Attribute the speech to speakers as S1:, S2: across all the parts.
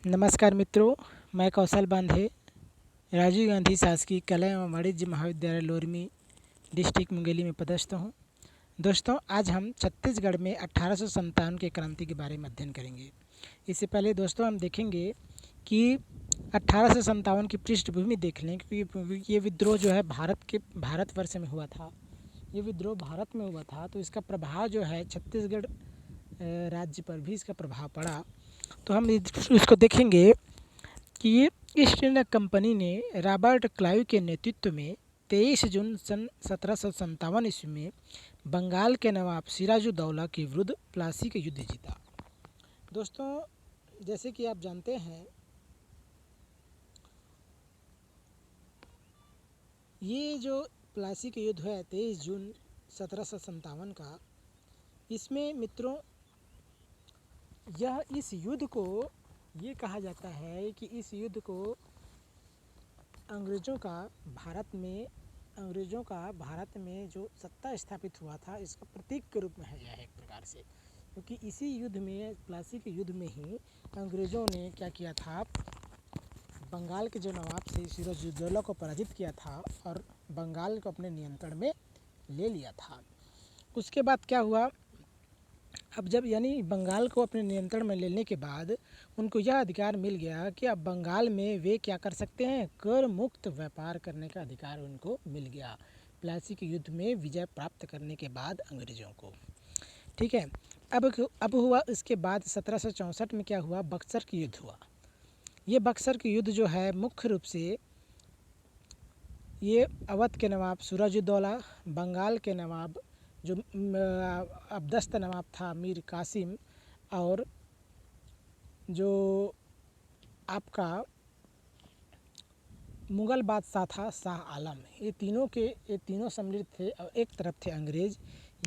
S1: नमस्कार मित्रों, मैं कौशल बांधे राजीव गांधी शासकीय कला एवं वाणिज्य महाविद्यालय लोरमी डिस्ट्रिक्ट मुंगेली में पदस्थ हूँ। दोस्तों, आज हम छत्तीसगढ़ में 1857 के क्रांति के बारे में अध्ययन करेंगे। इससे पहले दोस्तों हम देखेंगे कि 1857 की पृष्ठभूमि देख लें, क्योंकि ये विद्रोह जो है भारतवर्ष में हुआ था। ये विद्रोह भारत में हुआ था, तो इसका प्रभाव जो है छत्तीसगढ़ राज्य पर भी इसका प्रभाव पड़ा। तो हम इसको देखेंगे कि ईस्ट इंडिया कंपनी ने रॉबर्ट क्लाइव के नेतृत्व में 23 जून सन 1757 ईस्वी में बंगाल के नवाब सिराजुद्दौला के विरुद्ध प्लासी का युद्ध जीता। दोस्तों, जैसे कि आप जानते हैं, ये जो प्लासी का युद्ध है 23 जून 1757 का, इसमें मित्रों इस युद्ध को ये कहा जाता है कि इस युद्ध को अंग्रेज़ों का भारत में जो सत्ता स्थापित हुआ था, इसका प्रतीक के रूप में है यह एक प्रकार से। क्योंकि इसी युद्ध में, प्लासी के युद्ध में ही अंग्रेज़ों ने क्या किया था, बंगाल के जो नवाब से सिराजुद्दौला को पराजित किया था और बंगाल को अपने नियंत्रण में ले लिया था। उसके बाद क्या हुआ, अब जब यानी बंगाल को अपने नियंत्रण में लेने के बाद उनको यह अधिकार मिल गया कि अब बंगाल में वे क्या कर सकते हैं, कर मुक्त व्यापार करने का अधिकार उनको मिल गया प्लासी के युद्ध में विजय प्राप्त करने के बाद अंग्रेज़ों को। ठीक है, अब हुआ इसके बाद 1764 में क्या हुआ, बक्सर की युद्ध हुआ। ये बक्सर की युद्ध जो है मुख्य रूप से ये अवध के नवाब सिराजुद्दौला, बंगाल के नवाब जो अबदस्त नवाब था मीर कासिम, और जो आपका मुग़ल बादशाह था शाह आलम, ये तीनों सम्मिलित थे और एक तरफ थे अंग्रेज़।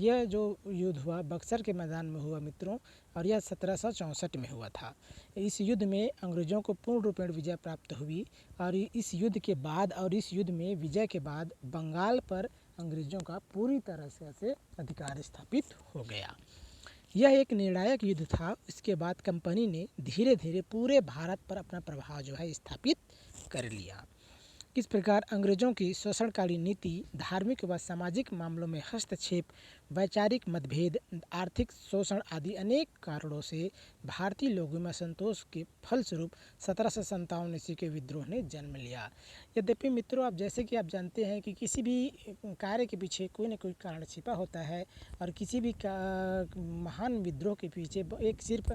S1: यह जो युद्ध हुआ बक्सर के मैदान में हुआ मित्रों, और यह 1764 में हुआ था। इस युद्ध में अंग्रेज़ों को पूर्ण रूपेण विजय प्राप्त हुई और इस युद्ध के बाद और इस युद्ध में विजय के बाद बंगाल पर अंग्रेज़ों का पूरी तरह से अधिकार स्थापित हो गया। यह एक निर्णायक युद्ध था। इसके बाद कंपनी ने धीरे धीरे पूरे भारत पर अपना प्रभाव जो है स्थापित कर लिया। किस प्रकार अंग्रेज़ों की शोषणकारी नीति, धार्मिक व सामाजिक मामलों में हस्तक्षेप, वैचारिक मतभेद, आर्थिक शोषण आदि अनेक कारणों से भारतीय लोगों में असंतोष के फलस्वरूप 1757 ईस्वी के विद्रोह ने जन्म लिया। यद्यपि मित्रों, आप जैसे कि आप जानते हैं कि किसी भी कार्य के पीछे कोई न कोई कारण छिपा होता है, और किसी भी महान विद्रोह के पीछे सिर्फ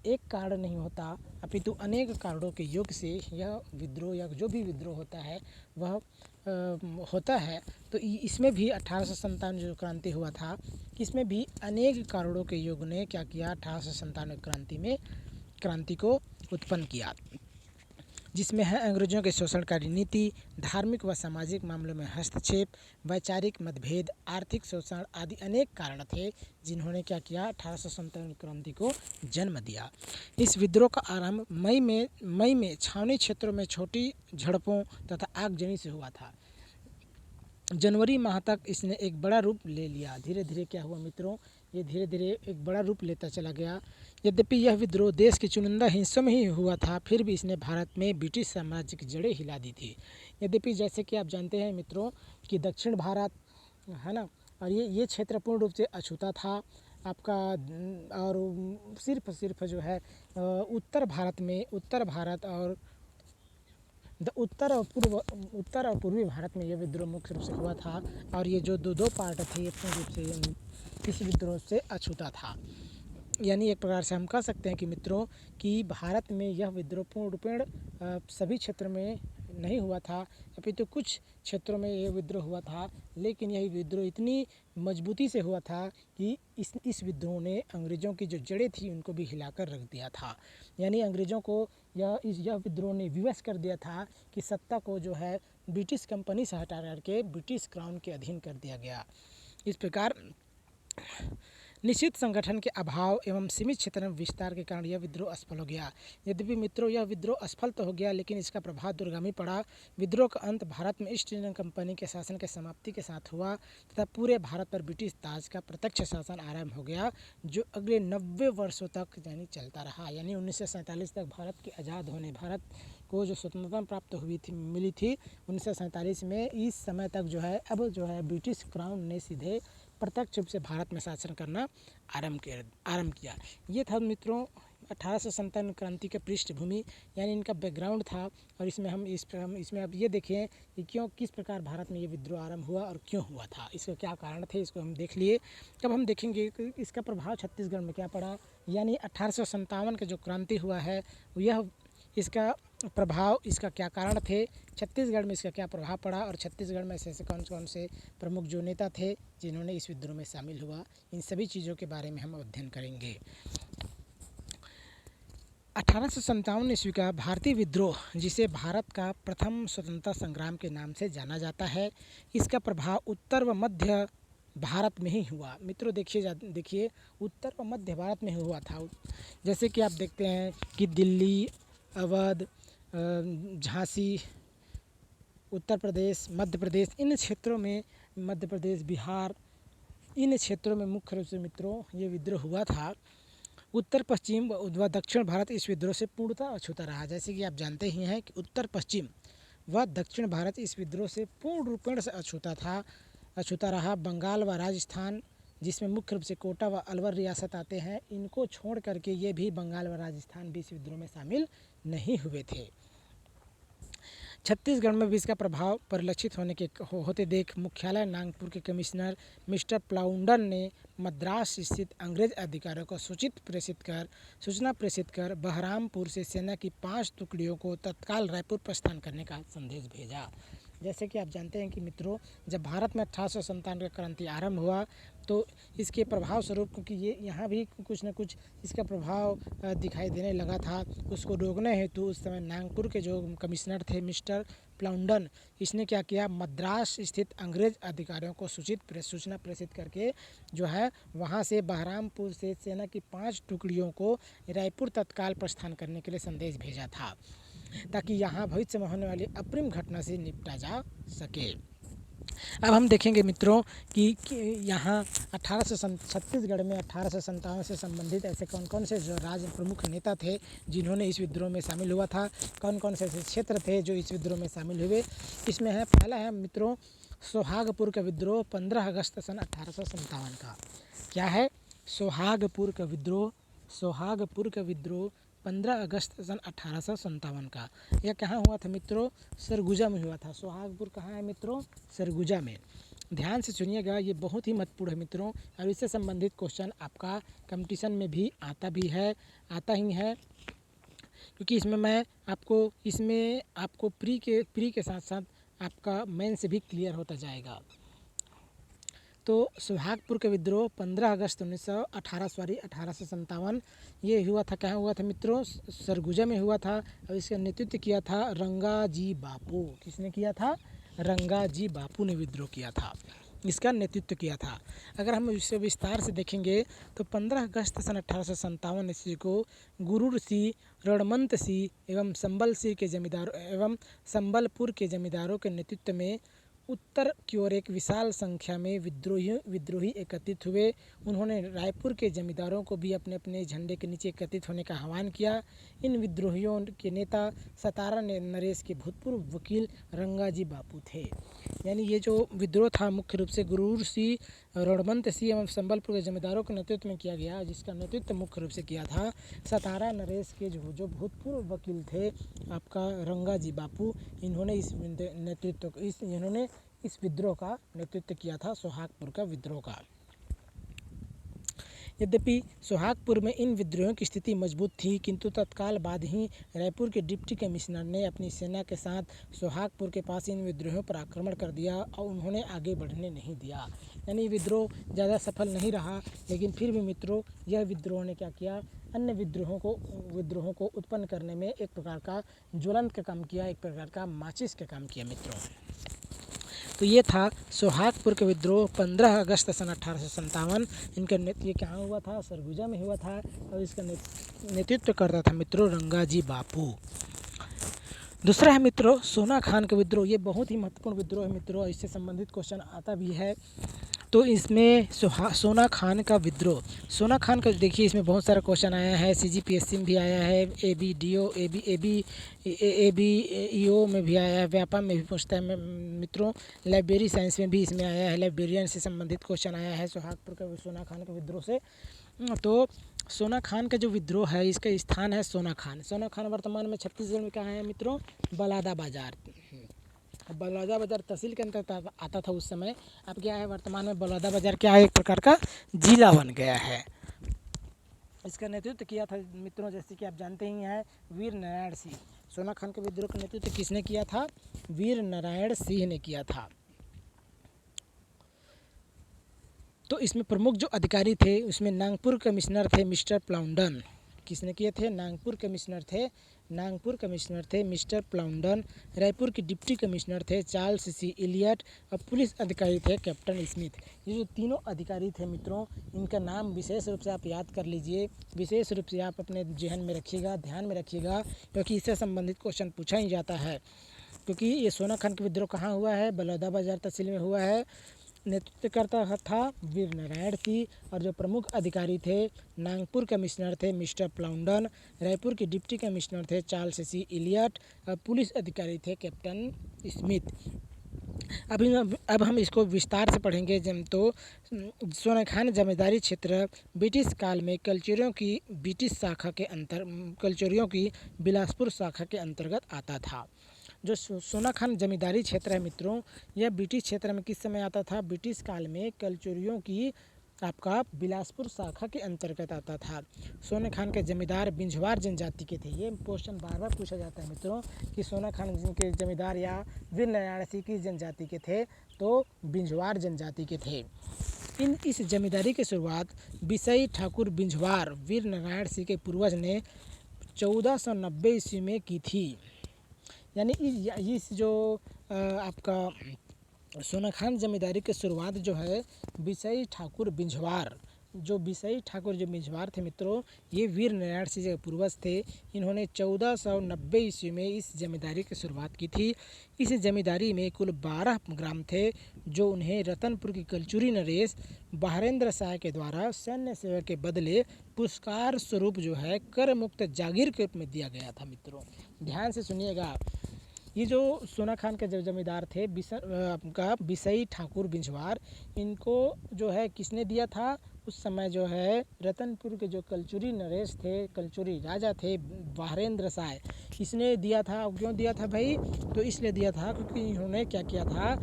S1: एक कारण नहीं होता, अपितु अनेक कारणों के योग से यह विद्रोह या जो भी विद्रोह होता है वह होता है। तो इसमें भी 1857 जो क्रांति हुआ था, इसमें भी अनेक कारणों के योग ने क्या किया, 1857 क्रांति को उत्पन्न किया, जिसमें है अंग्रेज़ों के शोषणकारी नीति, धार्मिक व सामाजिक मामलों में हस्तक्षेप, वैचारिक मतभेद, आर्थिक शोषण आदि अनेक कारण थे जिन्होंने क्या किया, 1857 क्रांति को जन्म दिया। इस विद्रोह का आरंभ मई में छावनी क्षेत्रों में छोटी झड़पों तथा आगजनी से हुआ था। जनवरी माह तक इसने एक बड़ा रूप ले लिया। धीरे धीरे क्या हुआ मित्रों, ये धीरे धीरे एक बड़ा रूप लेता चला गया। यद्यपि यह विद्रोह देश के चुनिंदा हिस्सों में ही हुआ था, फिर भी इसने भारत में ब्रिटिश साम्राज्य की जड़ें हिला दी थी। यद्यपि जैसे कि आप जानते हैं मित्रों कि दक्षिण भारत है ना, और ये क्षेत्र पूर्ण रूप से अछूता था आपका, और सिर्फ जो है उत्तर भारत और उत्तर और पूर्वी भारत में यह विद्रोह मुख्य रूप से हुआ था। और ये जो दो पार्ट थे, ये पूर्ण रूप से इस विद्रोह से अछूता था। यानी एक प्रकार से हम कह सकते हैं कि मित्रों कि भारत में यह विद्रोह पूर्ण रूपेण सभी क्षेत्रों में नहीं हुआ था, अपितु कुछ क्षेत्रों में यह विद्रोह हुआ था। लेकिन यह विद्रोह इतनी मजबूती से हुआ था कि इस विद्रोह ने अंग्रेज़ों की जो जड़ें थी उनको भी हिलाकर रख दिया था। यानी अंग्रेज़ों को यह विद्रोह ने विवश कर दिया था कि सत्ता को जो है ब्रिटिश कंपनी से हटा करके ब्रिटिश क्राउन के अधीन कर दिया गया। इस प्रकार निश्चित संगठन के अभाव एवं सीमित क्षेत्र में विस्तार के कारण यह विद्रोह असफल हो गया। यद्यपि मित्रों यह विद्रोह असफल तो हो गया, लेकिन इसका प्रभाव दूरगामी पड़ा। विद्रोह का अंत भारत में ईस्ट इंडियन कंपनी के शासन के समाप्ति के साथ हुआ तथा पूरे भारत पर ब्रिटिश ताज का प्रत्यक्ष शासन आरंभ हो गया, जो अगले 90 वर्षों तक यानी चलता रहा। यानी 1947 तक भारत को जो स्वतंत्रता प्राप्त हुई थी, मिली थी 1947 में, इस समय तक जो है अब जो है ब्रिटिश क्राउन ने सीधे प्रत्यक्ष रूप से भारत में शासन करना आरंभ किया। ये था मित्रों 1857 क्रांति के पृष्ठभूमि, यानी इनका बैकग्राउंड था। और इसमें अब ये देखें कि किस प्रकार भारत में ये विद्रोह आरंभ हुआ और क्यों हुआ था, इसके क्या कारण थे, इसको हम देख लिए। अब हम देखेंगे कि इसका प्रभाव छत्तीसगढ़ में क्या पड़ा। यानी 1857 का जो क्रांति हुआ है, यह इसका प्रभाव, इसका क्या कारण थे, छत्तीसगढ़ में इसका क्या प्रभाव पड़ा, और छत्तीसगढ़ में ऐसे कौन से प्रमुख जो नेता थे जिन्होंने इस विद्रोह में शामिल हुआ, इन सभी चीज़ों के बारे में हम अध्ययन करेंगे। 1857 ईस्वी का भारतीय विद्रोह, जिसे भारत का प्रथम स्वतंत्रता संग्राम के नाम से जाना जाता है, इसका प्रभाव उत्तर व मध्य भारत में ही हुआ। मित्रों देखिए उत्तर व मध्य भारत में हुआ था। जैसे कि आप देखते हैं कि दिल्ली, अवध, झांसी, उत्तर प्रदेश, मध्य प्रदेश, इन क्षेत्रों में, मध्य प्रदेश, बिहार, इन क्षेत्रों में मुख्य रूप से मित्रों ये विद्रोह हुआ था। उत्तर पश्चिम व दक्षिण भारत इस विद्रोह से पूर्णतः अछूता रहा। जैसे कि आप जानते ही हैं कि उत्तर पश्चिम व दक्षिण भारत इस विद्रोह से पूर्ण रूपेण से अछूता रहा। बंगाल व राजस्थान, जिसमें मुख्य रूप से कोटा व अलवर रियासत आते हैं, इनको छोड़ करके ये भी बंगाल व राजस्थान भी इस विद्रोह में शामिल नहीं हुए थे। छत्तीसगढ़ में भी इसका प्रभाव परिलक्षित होते देख मुख्यालय नागपुर के कमिश्नर मिस्टर प्लाउंडर ने मद्रास स्थित अंग्रेज अधिकारियों को सूचना प्रेषित कर बहरामपुर से सेना की 5 टुकड़ियों को तत्काल रायपुर प्रस्थान करने का संदेश भेजा। जैसे कि आप जानते हैं कि मित्रों जब भारत में 1857 का क्रांति आरंभ हुआ, तो इसके प्रभाव स्वरूप, क्योंकि ये यहाँ भी कुछ न कुछ इसका प्रभाव दिखाई देने लगा था, उसको रोकने हेतु उस समय नागपुर के जो कमिश्नर थे मिस्टर प्लाउंडन, इसने क्या किया, मद्रास स्थित अंग्रेज अधिकारियों को सूचना प्रेषित करके जो है वहाँ से बहरामपुर से सेना की 5 टुकड़ियों को रायपुर तत्काल प्रस्थान करने के लिए संदेश भेजा था, ताकि यहाँ भविष्य में होने वाली अप्रिम घटना से निपटा जा सके। अब हम देखेंगे मित्रों कि यहाँ छत्तीसगढ़ में 1857 से संबंधित ऐसे कौन से जो राज्य प्रमुख नेता थे जिन्होंने इस विद्रोह में शामिल हुआ था, कौन से ऐसे क्षेत्र थे जो इस विद्रोह में शामिल हुए। इसमें है, पहला है मित्रों सोहागपुर का विद्रोह 15 अगस्त सन 1857 का। क्या है? सोहागपुर का विद्रोह 15 अगस्त सन 1857 का। यह कहाँ हुआ था मित्रों? सरगुजा में हुआ था। सोहागपुर कहाँ है मित्रों? सरगुजा में। ध्यान से सुनिएगा, ये बहुत ही महत्वपूर्ण है मित्रों, और इससे संबंधित क्वेश्चन आपका कंपटीशन में भी आता ही है, क्योंकि इसमें आपको प्री के साथ साथ आपका मेन से भी क्लियर होता जाएगा। तो सोहागपुर का विद्रोह 15 अगस्त 1857 ये हुआ था। कहाँ हुआ था मित्रों? सरगुजा में हुआ था, और इसका नेतृत्व किया था रंगाजी बापू। किसने किया था? रंगाजी बापू ने विद्रोह किया था, इसका नेतृत्व किया था। अगर हम इसे विस्तार से देखेंगे तो 15 अगस्त सन 1857 ईस्वी को गुरूर सिंह, रणमंत सिंह एवं संबलपुर के जमींदारों के नेतृत्व में उत्तर की ओर एक विशाल संख्या में विद्रोही एकत्रित हुए। उन्होंने रायपुर के जमींदारों को भी अपने अपने झंडे के नीचे एकत्रित होने का आह्वान किया। इन विद्रोहियों के नेता सतारा नरेश के भूतपूर्व वकील रंगाजी बापू थे। यानी ये जो विद्रोह था मुख्य रूप से गुरूर सिंह, रणमंत सिंह एवं संबलपुर के जमींदारों के नेतृत्व में किया गया, जिसका नेतृत्व मुख्य रूप से किया था सतारा नरेश के जो भूतपूर्व वकील थे आपका रंगाजी बापू। इन्होंने इस विद्रोह का नेतृत्व किया था, सोहागपुर का विद्रोह का। यद्यपि सोहागपुर में इन विद्रोहियों की स्थिति मजबूत थी, किंतु तत्काल बाद ही रायपुर के डिप्टी कमिश्नर ने अपनी सेना के साथ सोहागपुर के पास इन विद्रोहियों पर आक्रमण कर दिया और उन्होंने आगे बढ़ने नहीं दिया। यानी विद्रोह ज़्यादा सफल नहीं रहा, लेकिन फिर भी मित्रों यह विद्रोह ने क्या किया, अन्य विद्रोहों को उत्पन्न करने में एक प्रकार का ज्वलंत का काम किया, एक प्रकार का माचिस का काम किया मित्रों। तो ये था सोहागपुर का विद्रोह 15 अगस्त सन 1857। इनका ये कहाँ हुआ था? सरगुजा में हुआ था और इसका नेतृत्व करता था मित्रों रंगाजी बापू। दूसरा है मित्रों सोना खान का विद्रोह। ये बहुत ही महत्वपूर्ण विद्रोह है मित्रों, इससे संबंधित क्वेश्चन आता भी है। तो इसमें सोना खान का विद्रोह, सोना खान का देखिए इसमें बहुत सारा क्वेश्चन आया है, CGPSC में भी आया है, ABDO ABEO में भी आया है, व्यापम में भी पूछता है मित्रों, लाइब्रेरी साइंस में भी इसमें आया है, लाइब्रेरियन से संबंधित क्वेश्चन आया है सोहागपुर का सोना खान के विद्रोह से। तो सोना खान का जो विद्रोह है इसका स्थान है सोना खान वर्तमान में छत्तीसगढ़ में कहाँ है मित्रों? बलौदा बाजार। बलौदा बाजार तहसील के अंतर्गत आता था उस समय। अब क्या है वर्तमान में बलौदा बाजार क्या है? एक प्रकार का जिला बन गया है। इसका नेतृत्व किया था मित्रों जैसे कि आप जानते ही हैं वीर नारायण सिंह। सोना खान के विद्रोह का नेतृत्व किसने किया था? वीर नारायण सिंह ने किया था। तो इसमें प्रमुख जो अधिकारी थे उसमें नागपुर कमिश्नर थे मिस्टर प्लाउंडन। किसने किए थे? नागपुर कमिश्नर थे मिस्टर प्लाउंडन। रायपुर के डिप्टी कमिश्नर थे चार्ल्स सी इलियट और पुलिस अधिकारी थे कैप्टन स्मिथ। ये जो तीनों अधिकारी थे मित्रों, इनका नाम विशेष रूप से आप याद कर लीजिए, विशेष रूप से आप अपने जहन में रखिएगा, ध्यान में रखिएगा, क्योंकि इससे संबंधित क्वेश्चन पूछा ही जाता है। क्योंकि ये सोना खान का विद्रोह कहाँ हुआ है? बलौदा बाजार तहसील में हुआ है। नेतृत्व करता था वीर नारायण सिंह और जो प्रमुख अधिकारी थे नागपुर कमिश्नर थे मिस्टर प्लाउंडन, रायपुर के डिप्टी कमिश्नर थे चार्ल्स सी इलियट और पुलिस अधिकारी थे कैप्टन स्मिथ। अब हम इसको विस्तार से पढ़ेंगे। तो सोना खान जमींदारी क्षेत्र ब्रिटिश काल में कलचुरियों की बिलासपुर शाखा के अंतर्गत आता था। जो सोना खान जमींदारी क्षेत्र है मित्रों, यह ब्रिटिश क्षेत्र में किस समय आता था? ब्रिटिश काल में कलचुरियों की आपका बिलासपुर शाखा के अंतर्गत आता था। सोना खान के जमींदार बिंझवार जनजाति के थे। ये क्वेश्चन बार बार पूछा जाता है मित्रों कि सोना खान के जमींदार या वीर नारायण सिंह किस जनजाति के थे? तो बिंझवार जनजाति के थे। इस जमींदारी की शुरुआत बिसई ठाकुर बिंझवार वीर नारायण सिंह के पूर्वज ने 1490 ईस्वी में की थी। यानी इस जो आपका सोना खान जमींदारी की शुरुआत जो है बिसई ठाकुर बिंझवार थे मित्रों, ये वीर नारायण सिंह के पूर्वज थे। इन्होंने 1490 ईस्वी में इस जमींदारी की शुरुआत की थी। इस जमींदारी में कुल 12 ग्राम थे जो उन्हें रतनपुर की कलचुरी नरेश बहारेंद्र शाह के द्वारा सैन्य सेवा के बदले पुरस्कार स्वरूप जो है कर मुक्त जागीर के रूप में दिया गया था। मित्रों ध्यान से सुनिएगा, ये जो सोना खान के जो जमींदार थे आपका बिसई ठाकुर बिंझवार, इनको जो है किसने दिया था? उस समय जो है रतनपुर के जो कलचुरी नरेश थे, कलचुरी राजा थे बहारेंद्र शाह, इसने दिया था। क्यों दिया था भाई? तो इसलिए दिया था क्योंकि इन्होंने क्या किया था,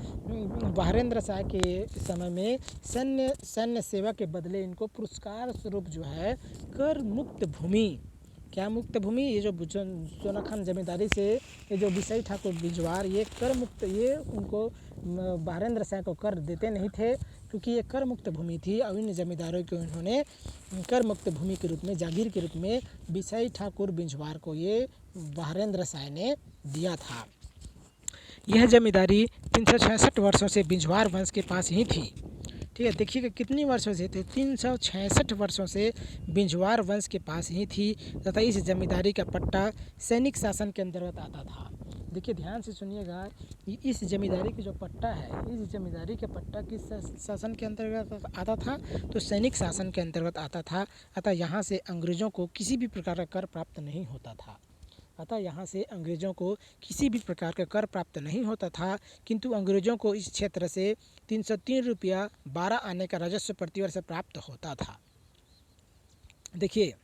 S1: बहारेंद्र शाह के समय में सैन्य सेवा के बदले इनको पुरस्कार स्वरूप जो है कर मुक्त भूमि, क्या मुक्त भूमि, ये जो सोना खान जमींदारी से ये जो बिसई ठाकुर बिंझवार ये कर मुक्त, ये उनको बहारेंद्र शाह को कर देते नहीं थे क्योंकि ये कर मुक्त भूमि थी। और इन जमींदारों को इन्होंने कर मुक्त भूमि के रूप में, जागीर के रूप में बिसई ठाकुर बिंझवार को ये बहारेंद्र शाह ने दिया था। यह जमींदारी 366 वर्षों से बिंझवार वंश के पास ही थी। ठीक है, देखिएगा कितनी वर्षों से थे? 366 वर्षों से बिंझवार वंश के पास ही थी तथा इस जमींदारी का पट्टा सैनिक शासन के अंतर्गत आता था। देखिए ध्यान से सुनिएगा, इस जमींदारी की जो पट्टा है, इस जमींदारी का पट्टा किस शासन के अंतर्गत आता था? तो सैनिक शासन के अंतर्गत आता था। अतः यहाँ से अंग्रेजों को किसी भी प्रकार का कर प्राप्त नहीं होता था। किंतु अंग्रेजों को इस क्षेत्र से 303 रुपया 12 आने का राजस्व प्रतिवर्ष प्राप्त होता था। देखिए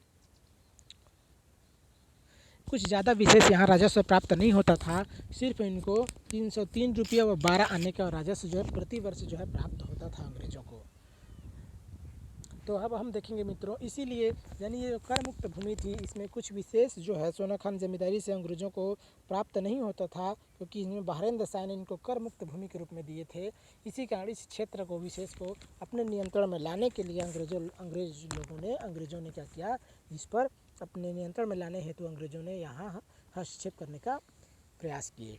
S1: कुछ ज़्यादा विशेष यहाँ राजस्व प्राप्त नहीं होता था, सिर्फ इनको 303 रुपया व 12 आने का राजस्व जो है प्रतिवर्ष जो है प्राप्त होता था अंग्रेजों को। तो अब हम देखेंगे मित्रों, इसीलिए यानी ये कर मुक्त भूमि थी, इसमें कुछ विशेष जो है सोना खान जमींदारी से अंग्रेजों को प्राप्त नहीं होता था क्योंकि इसमें बहारेंद्र शाह ने इनको कर मुक्त भूमि के रूप में दिए थे। इसी कारण इस क्षेत्र को विशेष को अपने नियंत्रण में लाने के लिए अंग्रेजों ने क्या किया, इस पर अपने नियंत्रण में लाने हेतु अंग्रेजों ने यहाँ हस्तक्षेप करने का प्रयास किए।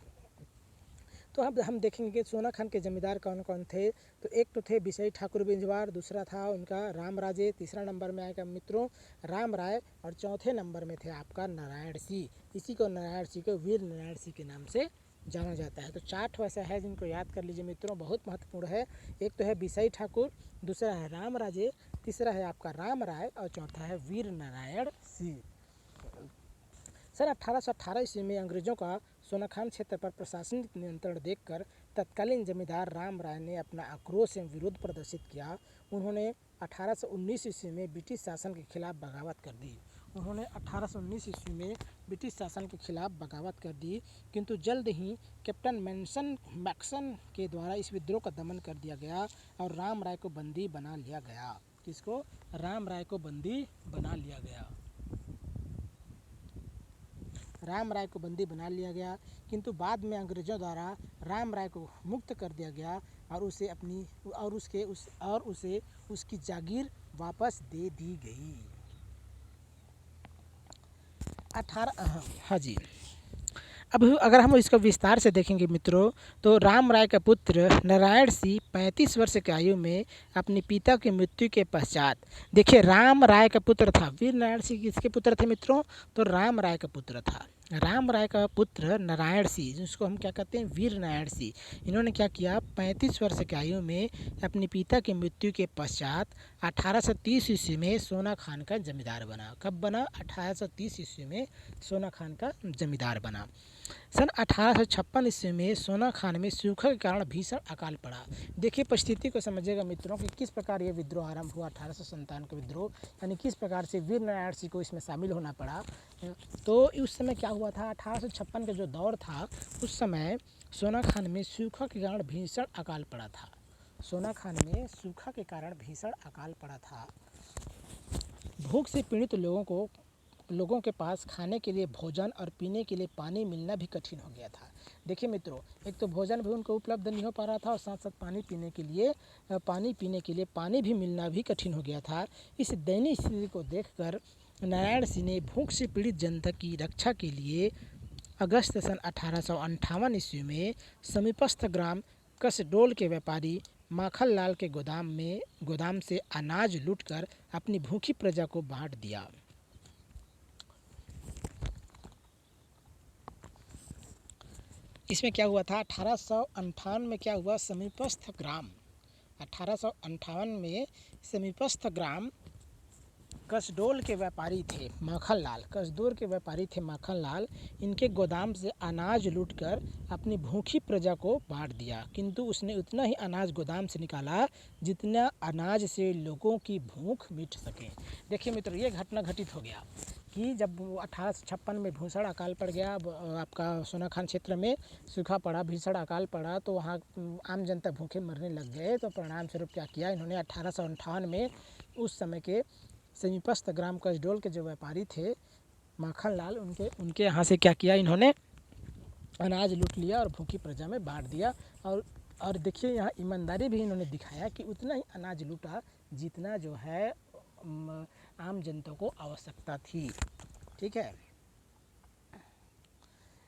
S1: तो अब हम देखेंगे कि सोना खान के जमींदार कौन कौन थे। तो एक तो थे बिसई ठाकुर बिंजवार, दूसरा था उनका राम राजे, तीसरा नंबर में आएगा मित्रों राम राय, और चौथे नंबर में थे आपका नारायण सिंह। इसी को नारायण सिंह को वीर नारायण सिंह के नाम से जाना जाता है। तो 4 ऐसा है जिनको याद कर लीजिए मित्रों, बहुत महत्वपूर्ण है। एक तो है बिसई ठाकुर, दूसरा है राम राजे, तीसरा है आपका राम राय, और चौथा है वीर नारायण सिंह। सन 1818 ईस्वी में अंग्रेजों का सोनाखान क्षेत्र पर प्रशासनिक नियंत्रण देखकर तत्कालीन जमींदार राम राय ने अपना आक्रोश एवं विरोध प्रदर्शित किया। उन्होंने 1819 ईस्वी में ब्रिटिश शासन के खिलाफ बगावत कर दी। 1819 ईस्वी में ब्रिटिश शासन के खिलाफ बगावत कर दी, किंतु जल्द ही कैप्टन मैक्सन के द्वारा इस विद्रोह का दमन कर दिया गया और राम राय को बंदी बना लिया गया। किसको? राम राय को बंदी बना लिया गया। राम राय को बंदी बना लिया गया, किंतु बाद में अंग्रेजों द्वारा राम राय को मुक्त कर दिया गया और उसे उसकी जागीर वापस दे दी गई। हाँ जी, अब अगर हम इसको विस्तार से देखेंगे मित्रों, तो राम राय का पुत्र नारायण सिंह 35 वर्ष की आयु में अपने पिता की मृत्यु के पश्चात, देखिए राम राय का पुत्र था, वीर नारायण सिंह किसके पुत्र थे मित्रों? तो राम राय का पुत्र था। राम राय का पुत्र नारायण सिंह, जिसको हम क्या कहते हैं? वीर नारायण सिंह। इन्होंने क्या किया? 35 वर्ष की आयु में अपने पिता की मृत्यु के पश्चात 1830 ईस्वी में सोना खान का जमींदार बना। कब बना? 1830 ईस्वी में सोना खान का जमींदार बना। सन 1856 ईस्वी में सोना खान में सूखे के कारण भीषण अकाल पड़ा। देखिए परिस्थिति को समझिएगा मित्रों कि किस प्रकार ये विद्रोह आरंभ हुआ, 1857 का विद्रोह, यानी किस प्रकार से वीर नारायण सिंह को इसमें शामिल होना पड़ा। तो उस समय क्या हुआ था? 1856 का जो दौर था, उस समय सोना खान में सूखा के कारण भीषण अकाल पड़ा था। सोना खान में सूखा के कारण भीषण अकाल पड़ा था। भूख से पीड़ित लोगों के पास खाने के लिए भोजन और पीने के लिए पानी मिलना भी कठिन हो गया था। देखिए मित्रों, एक तो भोजन भी उनको उपलब्ध नहीं हो पा रहा था और साथ साथ पानी पीने के लिए पानी भी मिलना भी कठिन हो गया था। इस दयनीय स्थिति को देखकर नारायण सिंह ने भूख से पीड़ित जनता की रक्षा के लिए अगस्त सन 1858 ईस्वी में समीपस्थ ग्राम कसडोल के व्यापारी माखनलाल के गोदाम से अनाज लूटकर अपनी भूखी प्रजा को बांट दिया। इसमें क्या हुआ था? 1858 में क्या हुआ? 1858 में समीपस्थ ग्राम कसडोल के व्यापारी थे माखनलाल, इनके गोदाम से अनाज लूटकर अपनी भूखी प्रजा को बांट दिया, किंतु उसने उतना ही अनाज गोदाम से निकाला जितना अनाज से लोगों की भूख मिट सके। देखिए मित्रों, ये घटना घटित हो गया कि जब 1856 में भीषण अकाल पड़ गया, आपका सोनाखान क्षेत्र में सूखा पड़ा, भीषण अकाल पड़ा, तो वहाँ आम जनता भूखे मरने लग गए। तो परिणाम स्वरूप क्या किया इन्होंने? 1858 में उस समय के समीपस्थ ग्राम कसडोल के जो व्यापारी थे माखनलाल, उनके यहाँ से क्या किया इन्होंने? अनाज लूट लिया और भूखी प्रजा में बांट दिया। और देखिए यहाँ ईमानदारी भी इन्होंने दिखाया कि उतना ही अनाज लूटा जितना जो है आम जनता को आवश्यकता थी। ठीक है।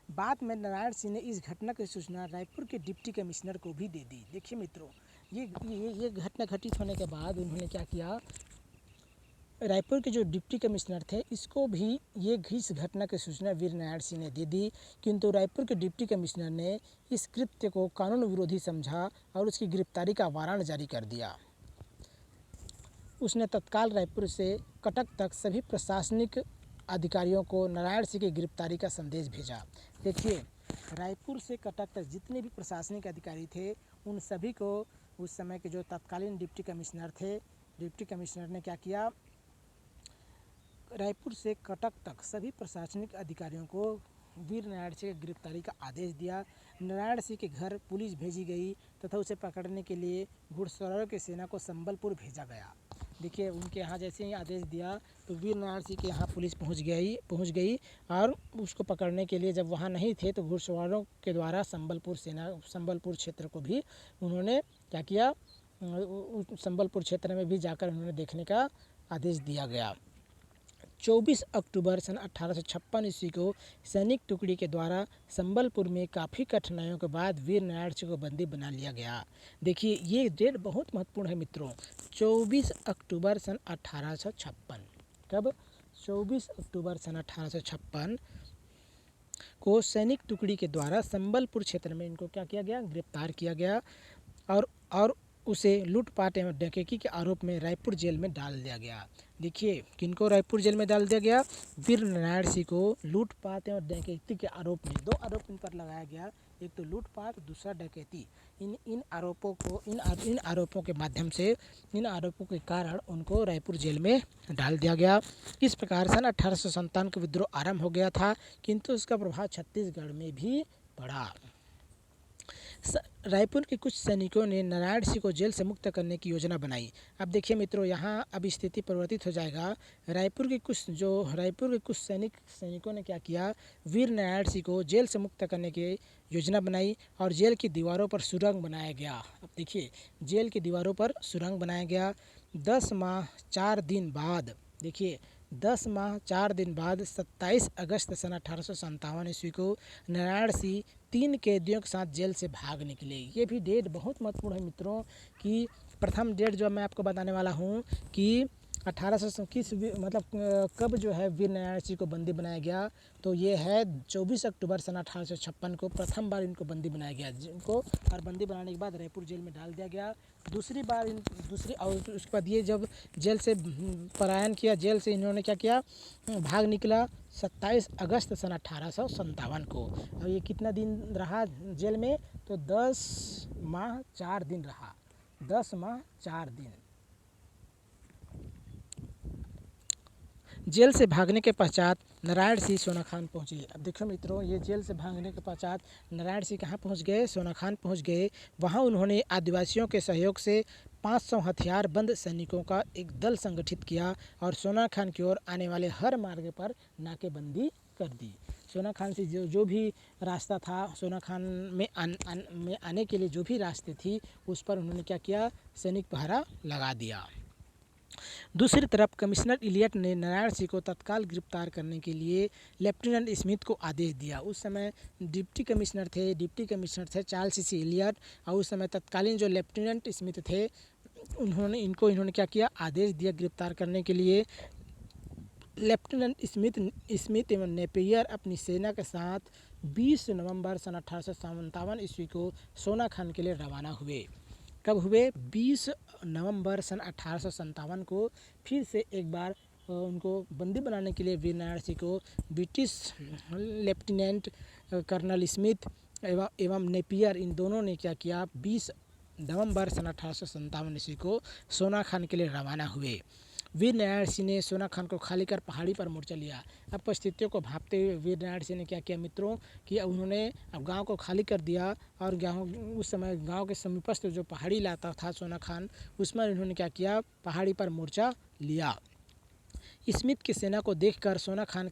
S1: बाद में नारायण सिंह ने इस घटना की सूचना रायपुर के डिप्टी कमिश्नर को भी दे दी। देखिए मित्रों, ये घटना घटित होने के बाद उन्होंने क्या किया? रायपुर के जो डिप्टी कमिश्नर थे, इसको भी इस घटना की सूचना वीर नारायण सिंह ने दे दी, किंतु रायपुर के डिप्टी कमिश्नर ने इस कृत्य को कानून विरोधी समझा और उसकी गिरफ्तारी का वारंट जारी कर दिया। उसने तत्काल रायपुर से कटक तक सभी प्रशासनिक अधिकारियों को नारायण सिंह की गिरफ्तारी का संदेश भेजा। देखिए, रायपुर से कटक तक जितने भी प्रशासनिक अधिकारी थे, उन सभी को उस समय के जो तत्कालीन डिप्टी कमिश्नर थे, डिप्टी कमिश्नर ने क्या किया? रायपुर से कटक तक सभी प्रशासनिक अधिकारियों को वीर नारायण सिंह की गिरफ्तारी का आदेश दिया। नारायण सिंह के घर पुलिस भेजी गई तथा उसे पकड़ने के लिए घुड़सवारों की सेना को संबलपुर भेजा गया। देखिए, उनके यहाँ जैसे ही आदेश दिया तो वीर नारायण सिंह के यहाँ पुलिस पहुँच गई और उसको पकड़ने के लिए जब वहाँ नहीं थे तो घुड़सवारों के द्वारा संबलपुर क्षेत्र को भी उन्होंने क्या किया? संबलपुर क्षेत्र में भी जाकर उन्होंने देखने का आदेश दिया गया। 24 अक्टूबर सन 1856 ईस्वी को सैनिक टुकड़ी के द्वारा संबलपुर में काफ़ी कठिनाइयों के बाद वीर नारायण सिंह को बंदी बना लिया गया। देखिए ये डेट बहुत महत्वपूर्ण है मित्रों, 24 अक्टूबर सन 1856। कब? 24 अक्टूबर सन 1856 को सैनिक टुकड़ी के द्वारा संबलपुर क्षेत्र में इनको क्या किया गया? गिरफ्तार किया गया और उसे लूटपाट एवं डकैती के आरोप में रायपुर जेल में डाल दिया गया। देखिए किनको रायपुर जेल में डाल दिया गया? वीर नारायण सिंह को लूटपाट एवं डकैती के आरोप में, 2 आरोप इन पर लगाया गया, एक तो लूटपाट, दूसरा डकैती। इन आरोपों के माध्यम से, इन आरोपों के कारण उनको रायपुर जेल में डाल दिया गया। इस प्रकार सन 1857 का विद्रोह आरंभ हो गया था, किंतु उसका प्रभाव छत्तीसगढ़ में भी पड़ा। रायपुर के कुछ सैनिकों ने नारायण सिंह को जेल से मुक्त करने की योजना बनाई। अब देखिए मित्रों, यहाँ अब स्थिति परिवर्तित हो जाएगा। रायपुर के कुछ सैनिकों ने क्या किया? वीर नारायण सिंह को जेल से मुक्त करने की योजना बनाई और जेल की दीवारों पर सुरंग बनाया गया। अब देखिए जेल की दीवारों पर सुरंग बनाया गया। 10 माह 4 दिन बाद, देखिए 10 माह 4 दिन बाद 27 अगस्त सन 1857 ईस्वी को नारायण सिंह 3 कैदियों के साथ जेल से भाग निकले। ये भी डेट बहुत महत्वपूर्ण है मित्रों, कि प्रथम डेट जो मैं आपको बताने वाला हूँ कि 1800 मतलब कब जो है वीर नारायण सिंह को बंदी बनाया गया, तो ये है 24 अक्टूबर सन 1856 को प्रथम बार इनको बंदी बनाया गया, जिनको और बंदी बनाने के बाद रायपुर जेल में डाल दिया गया। दूसरी और उसके बाद ये जब जेल से पलायन किया, जेल से इन्होंने क्या किया? भाग निकला 27 अगस्त सन 1857 को। और ये कितना दिन रहा जेल में? तो 10 माह 4 दिन रहा, 10 माह 4 दिन। जेल से भागने के पश्चात नारायण सिंह सोनाखान पहुँचे। अब देखो मित्रों, ये जेल से भागने के पश्चात नारायण सिंह कहाँ पहुँच गए? सोनाखान पहुँच गए। वहाँ उन्होंने आदिवासियों के सहयोग से 500 हथियारबंद सैनिकों का एक दल संगठित किया और सोनाखान की ओर आने वाले हर मार्ग पर नाकेबंदी कर दी। सोनाखान से जो भी रास्ता था, सोनाखान में आने के लिए जो भी रास्ते थी, उस पर उन्होंने क्या किया? सैनिक पहरा लगा दिया। दूसरी तरफ कमिश्नर इलियट ने नारायण सिंह को तत्काल गिरफ्तार करने के लिए लेफ्टिनेंट स्मिथ को आदेश दिया। उस समय डिप्टी कमिश्नर थे चार्ल्स सी इलियट, और उस समय तत्कालीन जो लेफ्टिनेंट स्मिथ थे इन्होंने क्या किया? आदेश दिया गिरफ्तार करने के लिए। लेफ्टिनेंट स्मिथ एवं नेपियर अपनी सेना के साथ 20 नवंबर सन 1857 ईस्वी को सोनाखान के लिए रवाना हुए। कब हुए? 20 नवंबर सन 1857 को फिर से एक बार उनको बंदी बनाने के लिए वीर नारायण सिंह को ब्रिटिश लेफ्टिनेंट कर्नल स्मिथ एवं नेपियर, इन दोनों ने क्या किया? 20 नवंबर सन 1857 ईस्वी को सोनाखान के लिए रवाना हुए। वीर नारायण सिंह ने सोनाखान को खाली कर पहाड़ी पर मोर्चा लिया। अब परिस्थितियों को भांपते हुए वीर नारायण सिंह ने क्या किया मित्रों, कि उन्होंने अब गांव को खाली कर दिया और उस समय गांव के समीपस्थ जो पहाड़ी इलाका था सोनाखान, उसमें इन्होंने क्या किया? पहाड़ी पर मोर्चा लिया। स्मिथ की सेना को देखकर सोनाखान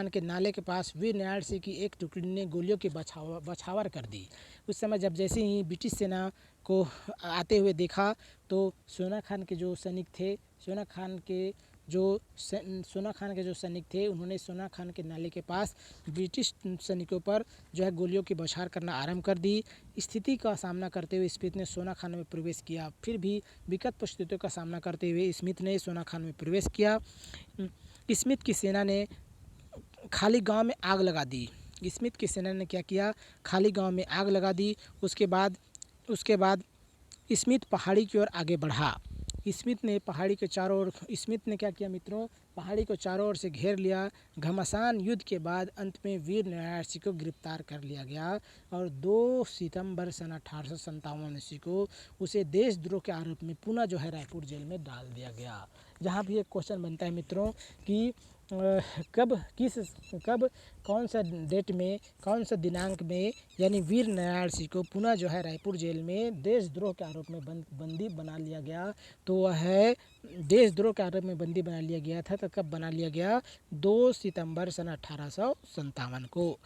S1: के नाले के पास वीर नारायण सिंह की एक टुकड़ी ने गोलियों की बछावर कर दी। उस समय जब जैसे ही ब्रिटिश सेना को आते हुए देखा, तो सोनाखान के जो सैनिक थे, सोनाखान के जो सैनिक थे, उन्होंने सोनाखान के नाले के पास ब्रिटिश सैनिकों पर जो है गोलियों की बौछार करना आरंभ कर दी। स्थिति का सामना करते हुए स्मिथ ने सोनाखान में प्रवेश किया। फिर भी विकट परिस्थितियों का सामना करते हुए स्मिथ ने सोनाखान में प्रवेश किया। स्मिथ की सेना ने खाली गांव में आग लगा दी। स्मिथ की सेना ने क्या किया? खाली गांव में आग लगा दी। उसके बाद स्मिथ पहाड़ी की ओर आगे बढ़ा। स्मिथ ने क्या किया मित्रों? पहाड़ी को चारों ओर से घेर लिया। घमासान युद्ध के बाद अंत में वीर नारायण सिंह को गिरफ्तार कर लिया गया और 2 सितंबर सन 1857 ईस्वी को उसे देशद्रोह के आरोप में पुनः जो है रायपुर जेल में डाल दिया गया। जहाँ भी एक क्वेश्चन बनता है मित्रों कि कब कौन सा डेट में, कौन सा दिनांक में, यानी वीर नारायण सिंह को पुनः जो है रायपुर जेल में देशद्रोह के आरोप में बंदी बना लिया गया, तो वह है देशद्रोह के आरोप में बंदी बना लिया गया था। तो कब बना लिया गया? 2 सितंबर सन 1857 को।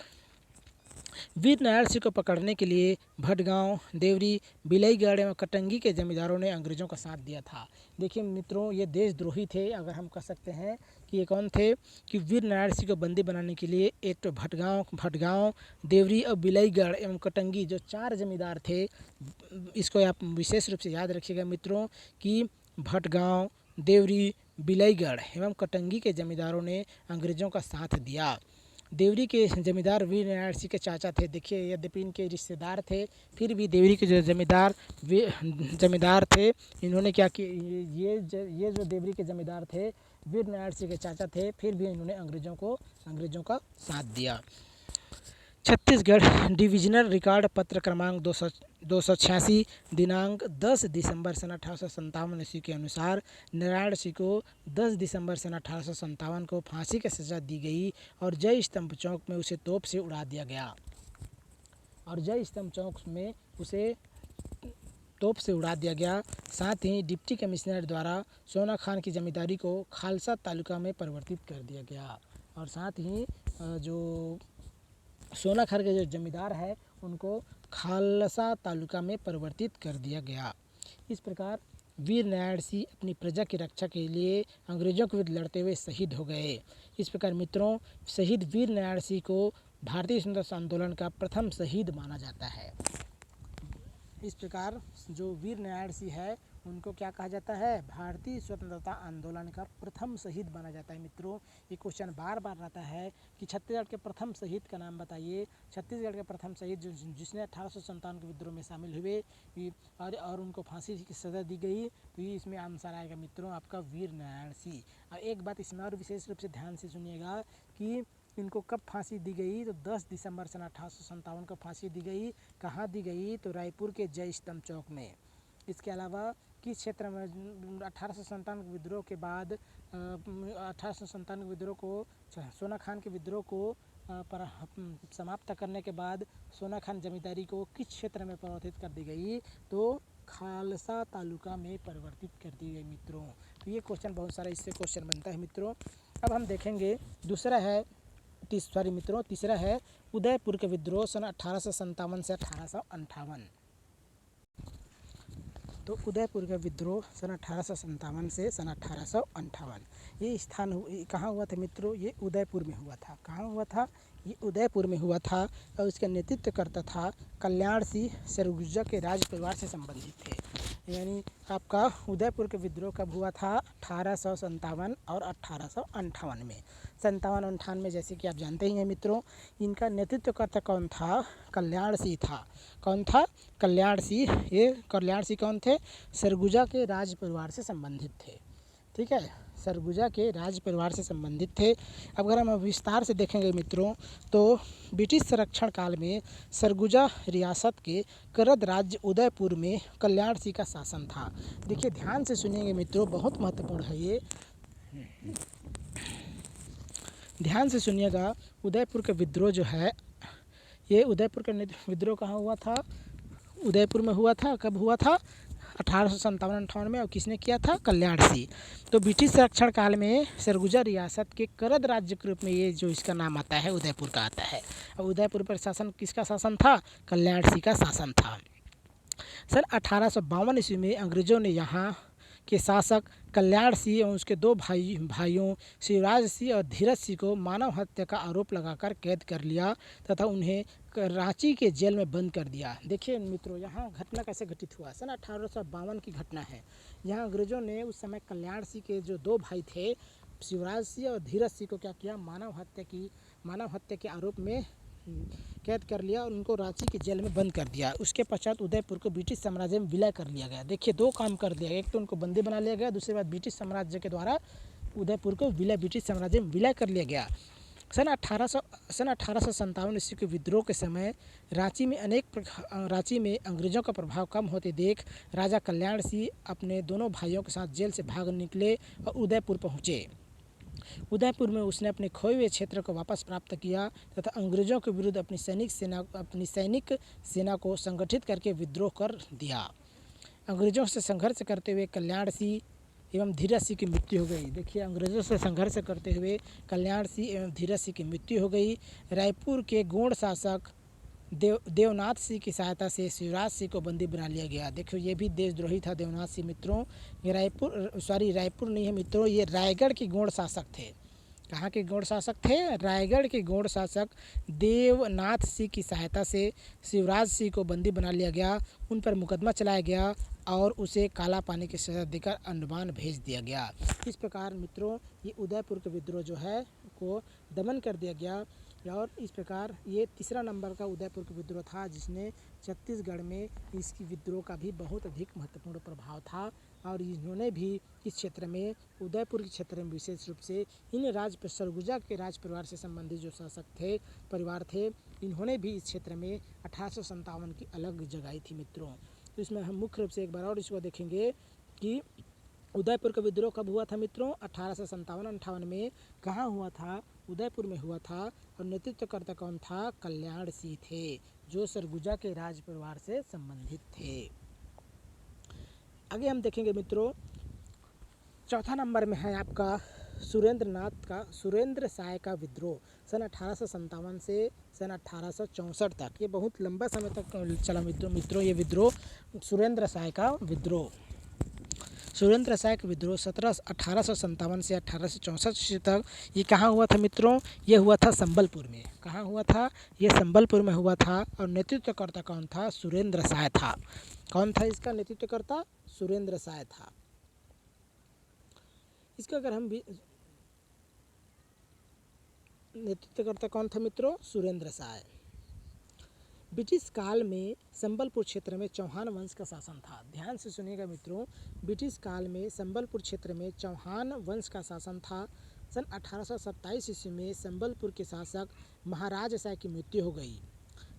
S1: वीर नारायण सिंह को पकड़ने के लिए भटगांव, देवरी, बिलईगढ़ एवं कटंगी के जमींदारों ने अंग्रेजों का साथ दिया था। देखिए मित्रों, ये देशद्रोही थे, अगर हम कह सकते हैं कि ये कौन थे कि वीर नारायण सिंह को बंदी बनाने के लिए एक तो भटगांव, देवरी और बिलईगढ़ एवं कटंगी जो 4 जमींदार थे, इसको आप विशेष रूप से याद रखिएगा मित्रों कि भटगांव, देवरी, बिलईगढ़ एवं कटंगी के जमींदारों ने अंग्रेजों का साथ दिया। देवरी के जमींदार वीर नारायण सिंह के चाचा थे। देखिए, यद्यपि इनके रिश्तेदार थे, फिर भी देवरी के जो जमींदार थे, इन्होंने क्या किया, ये जो देवरी के जमींदार थे वीर नारायण सिंह के चाचा थे, फिर भी इन्होंने अंग्रेजों का साथ दिया। छत्तीसगढ़ डिविजनल रिकॉर्ड पत्र क्रमांक 286 दिनांक 10 दिसंबर सन 1857 ईस्वी के अनुसार नारायण सिंह को 10 दिसंबर सन 1857 को फांसी की सजा दी गई और जय स्तंभ चौक में उसे तोप से उड़ा दिया गया। साथ ही डिप्टी कमिश्नर द्वारा सोना खान की जमींदारी को खालसा तालुका में परिवर्तित कर दिया गया। और साथ ही जो सोना खान के जो जमींदार है उनको खालसा तालुका में परिवर्तित कर दिया गया। इस प्रकार वीर नारायण सिंह अपनी प्रजा की रक्षा के लिए अंग्रेजों के विरुद्ध लड़ते हुए शहीद हो गए। इस प्रकार मित्रों, शहीद वीर नारायण सिंह को भारतीय स्वतंत्रता आंदोलन का प्रथम शहीद माना जाता है। इस प्रकार जो वीर नारायण सिंह है उनको क्या कहा जाता है, भारतीय स्वतंत्रता आंदोलन का प्रथम शहीद माना जाता है। मित्रों, ये क्वेश्चन बार बार रहता है कि छत्तीसगढ़ के प्रथम शहीद का नाम बताइए। छत्तीसगढ़ के प्रथम शहीद जिसने 1857 के विद्रोह में शामिल हुए और उनको फांसी की सज़ा दी गई, तो ये इसमें आंसर आएगा मित्रों आपका वीर नारायण सिंह। और एक बात इसमें और विशेष रूप से ध्यान से सुनिएगा कि इनको कब फांसी दी गई, तो 10 दिसंबर सन 1857 को फांसी दी गई। कहाँ दी गई, तो रायपुर के जय स्तंभ चौक में। इसके अलावा किस क्षेत्र में 1857 के विद्रोह के बाद 1857 के विद्रोह को सोना खान के विद्रोह को समाप्त करने के बाद सोना खान जमींदारी को किस क्षेत्र में परिवर्तित कर दी गई, तो खालसा तालुका में परिवर्तित कर दी गई मित्रों। तो ये क्वेश्चन बहुत सारा इससे क्वेश्चन बनता है मित्रों। अब हम देखेंगे तीसरा है उदयपुर के विद्रोह सन 1857 से 1858। तो उदयपुर का विद्रोह सन 1857 से सन 1858, ये स्थान कहाँ हुआ था मित्रों, ये उदयपुर में हुआ था। कहाँ हुआ था, ये उदयपुर में हुआ था। और इसका नेतृत्व करता था कल्याण सिंह, सरगुजा के राज परिवार से संबंधित थे। यानी आपका उदयपुर के विद्रोह कब हुआ था, 1857 और 1858 में। 57-58 में जैसे कि आप जानते ही हैं मित्रों, इनका नेतृत्व करता कौन था, कल्याण सिंह था। कौन था, कल्याण सिंह। ये कल्याण सिंह कौन थे, सरगुजा के राज परिवार से संबंधित थे। ठीक है, सरगुजा के राज परिवार से संबंधित थे। अब अगर हम विस्तार से देखेंगे मित्रों, तो ब्रिटिश संरक्षण काल में सरगुजा रियासत के करद राज्य उदयपुर में कल्याण सिंह का शासन था। देखिए ध्यान से सुनिएंगे मित्रों, बहुत महत्वपूर्ण है ये, ध्यान से सुनिएगा। उदयपुर का विद्रोह जो है, ये उदयपुर का विद्रोह कहाँ हुआ था, उदयपुर में हुआ था। कब हुआ था, 1857-58 में। और किसने किया था, कल्याण सिंह। तो ब्रिटिश संरक्षण काल में सरगुजा रियासत के करद राज्य के रूप में ये जो इसका नाम आता है उदयपुर का आता है। और उदयपुर पर शासन किसका शासन था, कल्याण सिंह का शासन था। सन 1852 ईस्वी में अंग्रेजों ने यहाँ के शासक कल्याण सिंह और उसके 2 भाइयों शिवराज सिंह और धीरज सिंह को मानव हत्या का आरोप लगाकर कैद कर लिया तथा उन्हें रांची के जेल में बंद कर दिया। देखिए मित्रों, यहाँ घटना कैसे घटित हुआ, सन 1852 की घटना है। यहाँ अंग्रेजों ने उस समय कल्याण सिंह के जो 2 भाई थे, शिवराज सिंह और धीरज सिंह को क्या किया, मानव हत्या के आरोप में कैद कर लिया और उनको रांची के जेल में बंद कर दिया। उसके पश्चात उदयपुर को ब्रिटिश साम्राज्य में विलय कर लिया गया। देखिए 2 काम कर दिया, एक तो उनको बंदी बना लिया गया, दूसरी बात ब्रिटिश साम्राज्य के द्वारा उदयपुर को ब्रिटिश साम्राज्य में विलय कर लिया गया। सन 1857 ईस्वी के विद्रोह के समय रांची में अंग्रेजों का प्रभाव कम होते देख राजा कल्याण सिंह अपने दोनों भाइयों के साथ जेल से भाग निकले और उदयपुर पहुँचे। उदयपुर में उसने अपने खोए हुए क्षेत्र को वापस प्राप्त किया तथा अंग्रेजों के विरुद्ध अपनी सैनिक सेना को संगठित करके विद्रोह कर दिया। अंग्रेजों से संघर्ष करते हुए कल्याण सिंह एवं धीरज सिंह की मृत्यु हो गई। देखिए, अंग्रेजों से संघर्ष करते हुए कल्याण सिंह एवं धीरज सिंह की मृत्यु हो गई। रायपुर के गौड़ शासक देवनाथ सिंह की सहायता से शिवराज सिंह को बंदी बना लिया गया। देखो ये भी देशद्रोही था देवनाथ सिंह मित्रों। ये रायपुर नहीं है मित्रों, ये रायगढ़ के गौड़ शासक थे। कहाँ के गौड़ शासक थे? रायगढ़ के गौड़ शासक देवनाथ सिंह की सहायता से शिवराज सिंह को बंदी बना लिया गया। उन पर मुकदमा चलाया गया और उसे काला पानी की सजा देकर अंडमान भेज दिया गया। इस प्रकार मित्रों ये उदयपुर के विद्रोह जो है को दमन कर दिया गया। और इस प्रकार ये तीसरा नंबर का उदयपुर का विद्रोह था, जिसने छत्तीसगढ़ में इसकी विद्रोह का भी बहुत अधिक महत्वपूर्ण प्रभाव था। और इन्होंने भी इस क्षेत्र में, उदयपुर के क्षेत्र में विशेष रूप से इन सरगुजा के राज परिवार से संबंधित जो शासक थे, परिवार थे, इन्होंने भी इस क्षेत्र में 1857 की अलग जगाई थी मित्रों। तो इसमें हम मुख्य रूप से एक बार और इसको देखेंगे कि उदयपुर का विद्रोह कब हुआ था मित्रों? 1857-58 में। कहाँ हुआ था? उदयपुर में हुआ था। और नेतृत्वकर्ता कौन था? कल्याण सिंह थे, जो सरगुजा के राज परिवार से संबंधित थे। आगे हम देखेंगे मित्रों, चौथा नंबर में है आपका सुरेंद्र साय का विद्रोह सन 1857 से सन 1864 तक। ये बहुत लंबा समय तक चला मित्रों ये विद्रोह, सुरेंद्र साय का विद्रोह। सुरेंद्र साय का विद्रोह 1857 से 1864 तक ये कहाँ हुआ था मित्रों? ये हुआ था संबलपुर में। कहाँ हुआ था? ये संबलपुर में हुआ था। और नेतृत्वकर्ता कौन था? सुरेंद्र साय था। कौन था इसका नेतृत्वकर्ता? सुरेंद्र साय था। इसका अगर हम भी नेतृत्वकर्ता कौन था मित्रों? सुरेंद्र साय। ब्रिटिश काल में संबलपुर क्षेत्र में चौहान वंश का शासन था। ध्यान से सुनिएगा मित्रों, ब्रिटिश काल में संबलपुर क्षेत्र में चौहान वंश का शासन था। सन 1827 ईस्वी में संबलपुर के शासक महाराज साय की मृत्यु हो गई।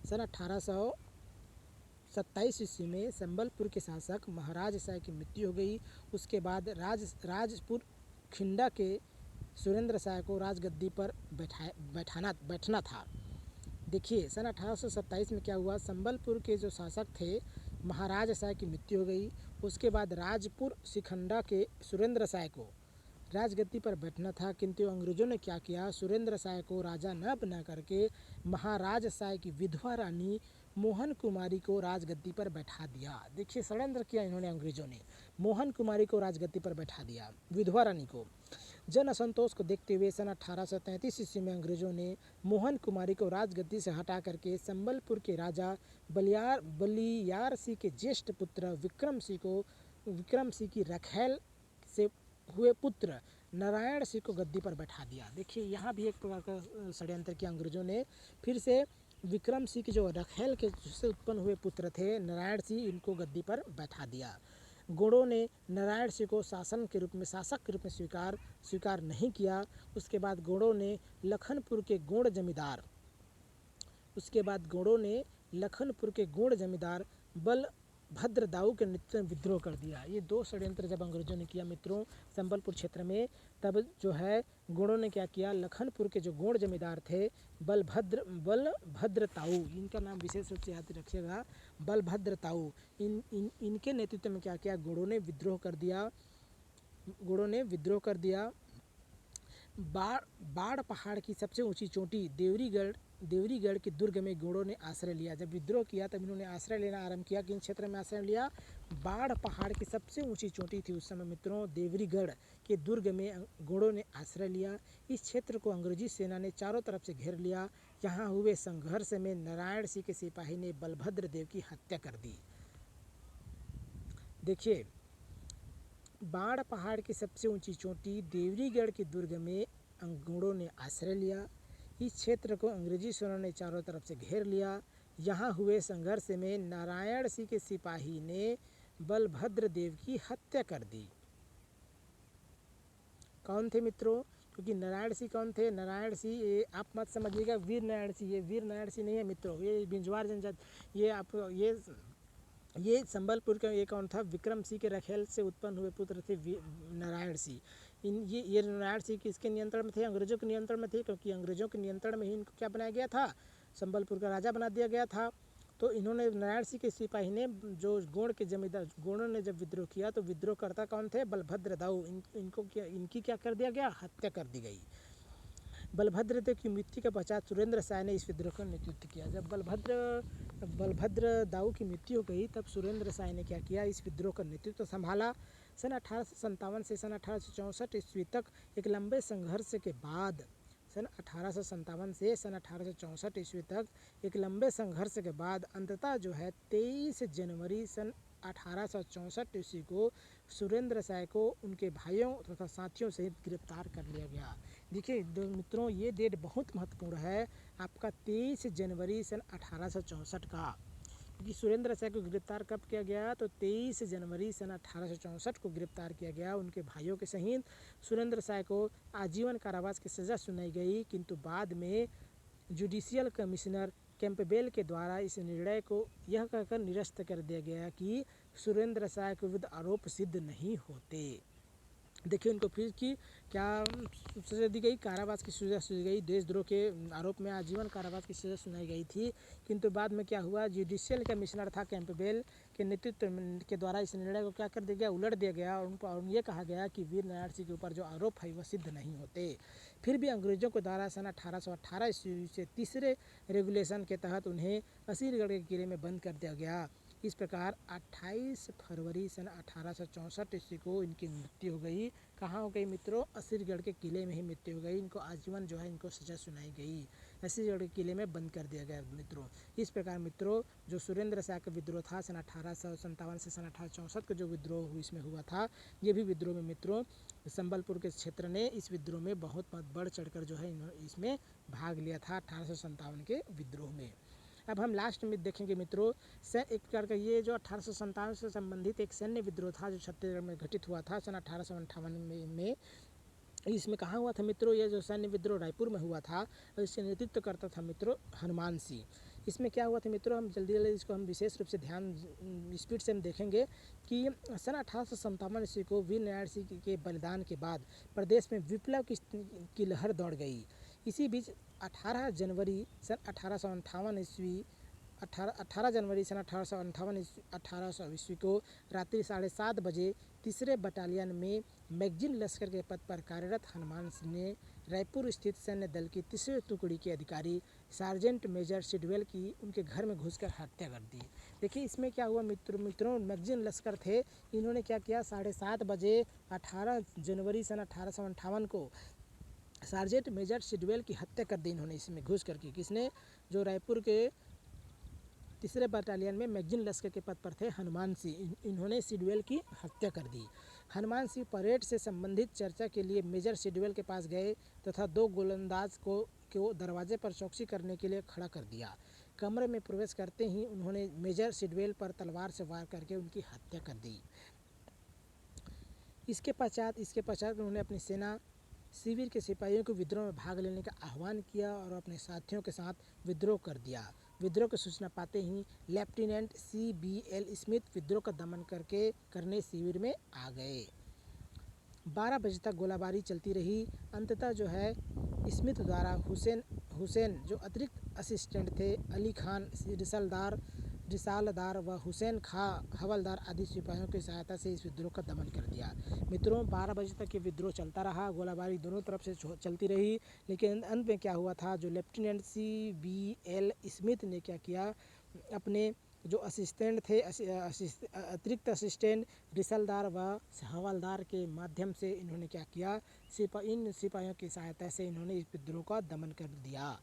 S1: सन 1827 ईस्वी में संबलपुर के शासक महाराज साय की मृत्यु हो गई। उसके बाद राजपुर खिंडा के सुरेंद्र साय को राजगद्दी पर बैठना था। देखिए सन 1827 में क्या हुआ? संबलपुर के जो शासक थे महाराज साय की मृत्यु हो गई। उसके बाद राजपुर सिखंडा के सुरेंद्र साय को राजगद्दी पर बैठना था, किंतु अंग्रेजों ने क्या किया? सुरेंद्र साय को राजा न बना करके महाराज साय की विधवा रानी मोहन कुमारी को राजगद्दी पर बैठा दिया। देखिए षड्यंत्र किया इन्होंने, अंग्रेजों ने मोहन कुमारी को राजगद्दी पर बैठा दिया, विधवा रानी को। जन असंतोष को देखते हुए सन 1833 ईस्वी में अंग्रेजों ने मोहन कुमारी को राजगद्दी से हटा करके संबलपुर के राजा बलियार सिंह के ज्येष्ठ पुत्र विक्रम सिंह की रखेल से हुए पुत्र नारायण सिंह को गद्दी पर बैठा दिया। देखिए यहाँ भी एक प्रकार का षड्यंत्र किया अंग्रेजों ने। फिर से विक्रम सिंह की जो रखेल के से उत्पन्न हुए पुत्र थे नारायण सिंह, इनको गद्दी पर बैठा दिया। गौड़ों ने नारायण सिंह को शासक के रूप में स्वीकार नहीं किया। उसके बाद गौड़ों ने लखनपुर के गौड़ जमींदार बलभद्र दाऊ के नेतृत्व में विद्रोह कर दिया। ये दो षड्यंत्र जब अंग्रेजों ने किया मित्रों संबलपुर क्षेत्र में, तब जो है गौड़ों ने क्या किया? लखनपुर के जो गौड़ जमींदार थे बलभद्र ताऊ, इनका नाम विशेष रूप से याद रखिएगा, बलभद्र ताऊ, इनके नेतृत्व में क्या किया? गौड़ों ने विद्रोह कर दिया। बाढ़ पहाड़ की सबसे ऊंची चोटी देवरीगढ़ के दुर्ग में गौड़ों ने आश्रय लिया। जब विद्रोह किया तब इन्होंने आश्रय लेना आरंभ किया। किन क्षेत्र में आश्रय लिया? बाढ़ पहाड़ की सबसे ऊंची चोटी थी उस समय मित्रों, देवरीगढ़ के दुर्ग में गौड़ों ने आश्रय लिया। इस क्षेत्र को अंग्रेजी सेना ने चारों तरफ से घेर लिया। यहाँ हुए संघर्ष में नारायण सिंह के सिपाही ने बलभद्र देव की हत्या कर दी। देखिए बाढ़ पहाड़ की सबसे ऊंची चोटी देवरीगढ़ के दुर्ग में गौड़ों ने आश्रय लिया। इस क्षेत्र को अंग्रेजी सेना ने चारों तरफ से घेर लिया। यहाँ हुए संघर्ष में नारायण सिंह के सिपाही ने बलभद्र देव की हत्या कर दी। कौन थे मित्रों? क्योंकि नारायण सिंह कौन थे? नारायण सिंह, ये आप मत समझिएगा वीर नारायण सिंह, ये वीर नारायण सिंह नहीं है मित्रों, ये बिंजवार जनजाति, ये संबलपुर का ये कौन था? विक्रम सिंह के रखेल से उत्पन्न हुए पुत्र थे नारायण सिंह। ये नारायण सिंह किसके नियंत्रण में थे? अंग्रेजों के नियंत्रण में थे, क्योंकि अंग्रेजों के नियंत्रण में ही इनको क्या बनाया गया था? संबलपुर का राजा बना दिया गया था। तो इन्होंने नारायण सिंह के सिपाही ने जो गौड़ों ने जब विद्रोह किया तो विद्रोहकर्ता कौन थे? बलभद्र दाऊ। इनकी क्या कर दिया गया? हत्या कर दी गई। बलभद्र की मृत्यु के पश्चात सुरेंद्र साय ने इस विद्रोह का नेतृत्व किया। जब बलभद्र दाऊ की मृत्यु हो गई तब सुरेंद्र साय ने क्या किया, इस विद्रोह का नेतृत्व संभाला। सन 1857 से सन 1864 ईस्वी तक एक लंबे संघर्ष के बाद सन 1857 से सन 1864 ईस्वी तक एक लंबे संघर्ष के बाद अंततः जो है 23 जनवरी सन 1864 ईस्वी को सुरेंद्र साय को उनके भाइयों तथा साथियों सहित गिरफ्तार कर लिया गया। देखिए मित्रों, ये डेट बहुत महत्वपूर्ण है आपका 23 जनवरी सन 1864 का, क्योंकि सुरेंद्र साय को गिरफ्तार कब किया गया, तो 23 जनवरी सन 1864 को गिरफ्तार किया गया। उनके भाइयों के सहित सुरेंद्र साय को आजीवन कारावास की सज़ा सुनाई गई, किंतु बाद में जुडिशियल कमिश्नर कैंपबेल के द्वारा इस निर्णय को यह कहकर निरस्त कर दिया गया कि सुरेंद्र साय के विरुद्ध आरोप सिद्ध नहीं होते। देखिए उनको फिर की क्या सजा दी गई, कारावास की सजा सुनाई गई। देशद्रोह के आरोप में आजीवन कारावास की सजा सुनाई गई थी, किंतु बाद में क्या हुआ, जुडिशियल कमिश्नर था कैंपबेल के नेतृत्व के द्वारा इस निर्णय को क्या कर दिया गया, उलट दिया गया और ये कहा गया कि वीर नारायण सिंह के ऊपर जो आरोप है वह सिद्ध नहीं होते। फिर भी अंग्रेजों के द्वारा सन 1818 ईस्वी से तीसरे रेगुलेशन के तहत उन्हें असीरगढ़ के किले में बंद कर दिया गया। इस प्रकार 28 फरवरी सन 1864 ईस्वी को इनकी मृत्यु हो गई। कहाँ हो गई मित्रों, असीरगढ़ के किले में ही मृत्यु हो गई। इनको आजीवन जो है इनको सजा सुनाई गई, असीरगढ़ के किले में बंद कर दिया गया मित्रों। इस प्रकार मित्रों जो सुरेंद्र साय का विद्रोह था सन 1857 से सन 1864 का जो विद्रोह इसमें हुआ था, ये भी विद्रोह में मित्रों संबलपुर के क्षेत्र ने इस विद्रोह में बहुत बढ़ चढ़कर जो है इसमें भाग लिया था 1857 के विद्रोह में। अब हम लास्ट में देखेंगे मित्रों एक प्रकार का ये जो 1857 से संबंधित एक सैन्य विद्रोह था जो छत्तीसगढ़ में घटित हुआ था सन 1858 में। इसमें कहाँ हुआ था मित्रों, ये जो सैन्य विद्रोह रायपुर में हुआ था और इसके नेतृत्व करता था मित्रों हनुमान सिंह। इसमें क्या हुआ था मित्रों, हम जल्दी जल्दी इसको हम विशेष रूप से ध्यान स्पीड से हम देखेंगे कि सन 1857 ईस्वी को वीर नारायण सिंह के बलिदान के बाद प्रदेश में विप्लव की लहर दौड़ गई। इसी बीच 18 जनवरी सन 1858 ईस्वी 18 जनवरी सन 1858 ईस्वी को रात्रि 7:30 बजे तीसरे बटालियन में मैगजीन लश्कर के पद पर कार्यरत हनुमान सिंह ने रायपुर स्थित सैन्य दल की तीसरी टुकड़ी के अधिकारी सार्जेंट मेजर सिडवेल की उनके घर में घुसकर हत्या कर दी। देखिए इसमें क्या हुआ मित्रों मैगजीन लश्कर थे, इन्होंने क्या किया 7:30 बजे 18 जनवरी सन 1858 को सार्जेंट मेजर सिडवेल की हत्या कर दी इन्होंने इसमें घुस करके। किसने, जो रायपुर के तीसरे बटालियन में मैगजीन लश्कर के पद पर थे हनुमान सिंह, इन्होंने सिडवेल की हत्या कर दी। हनुमान सिंह परेड से संबंधित चर्चा के लिए मेजर सिडवेल के पास गए तथा 2 गोलंदाज को दरवाजे पर चौकसी करने के लिए खड़ा कर दिया। कमरे में प्रवेश करते ही उन्होंने मेजर सिडवेल पर तलवार से वार करके उनकी हत्या कर दी। इसके पश्चात उन्होंने अपनी सेना शिविर के सिपाहियों को विद्रोह में भाग लेने का आह्वान किया और अपने साथियों के साथ विद्रोह कर दिया। विद्रोह की सूचना पाते ही लेफ्टिनेंट CBL स्मिथ विद्रोह का दमन करने शिविर में आ गए। 12 बजे तक गोलाबारी चलती रही। अंततः जो है स्मिथ द्वारा हुसैन जो अतिरिक्त असिस्टेंट थे अली खान रिसालदार व हुसैन खां हवलदार आदि सिपाहियों की सहायता से इस विद्रोह का दमन कर दिया। मित्रों 12 बजे तक ये विद्रोह चलता रहा, गोलाबारी दोनों तरफ से चलती रही, लेकिन अंत में क्या हुआ था, जो लेफ्टिनेंट CBL स्मिथ ने क्या किया, अपने जो असिस्टेंट थे अतिरिक्त असिस्टेंट रिसालदार व हवलदार के माध्यम से इन्होंने क्या किया, इन सिपाहियों की सहायता से इन्होंने इस विद्रोह का दमन कर दिया।